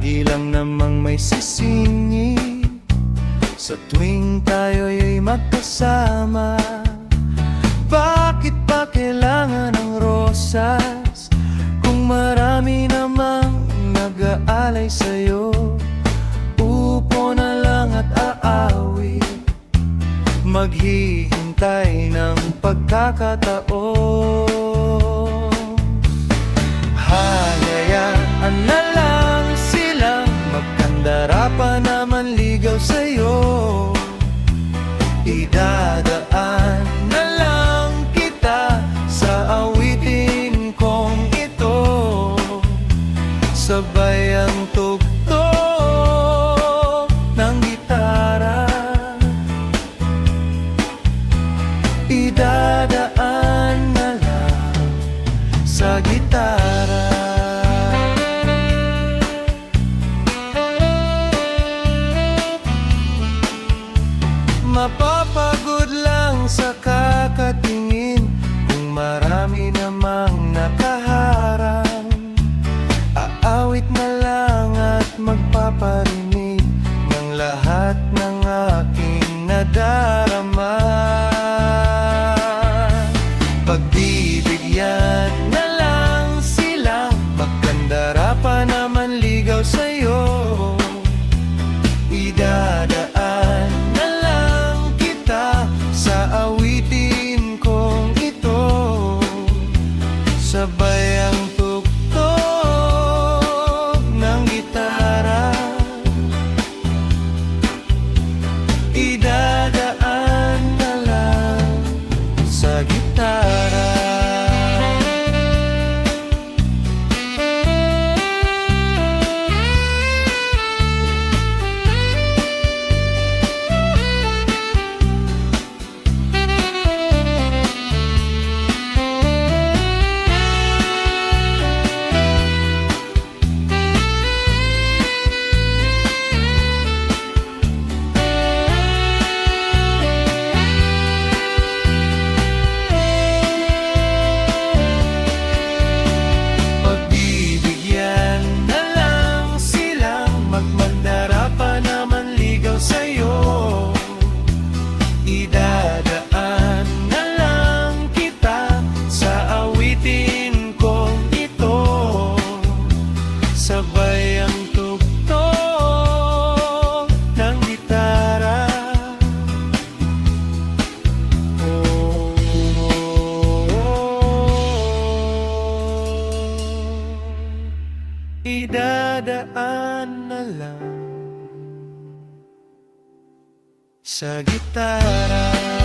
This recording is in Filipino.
Lagi lang namang may sisingit sa tuwing tayo'y magkasama. Bakit pa kailangan ng rosas kung marami namang nag-aalay sa'yo? Upo na lang at aawit, maghihintay ng pagkakataon. Hayayaan na lang silang magkandara pa naman ligaw sa'yo. Idadaan na lang kita sa awitin kong ito, sabay ang tugtog ng gitara. Idadaan na lang sa gitara. Mapapagod lang sa kakatingin kung marami namang nakaharang. Aawit na lang at magpaparinig ng lahat ng aking nadarama. Pagbibigyan na lang silang magkandara pa naman ligaw sa'yo. Idadaan na lang kita sa awitin kong ito, sabay ang tugtog ng gitara. Idadaan na lang sa gitara. Magmandara pa naman ligaw sa'yo. Idadaan na lang kita sa awitin kong ito, sabay ang tugtog ng gitara. Oh, idadaan na lang sa gitara.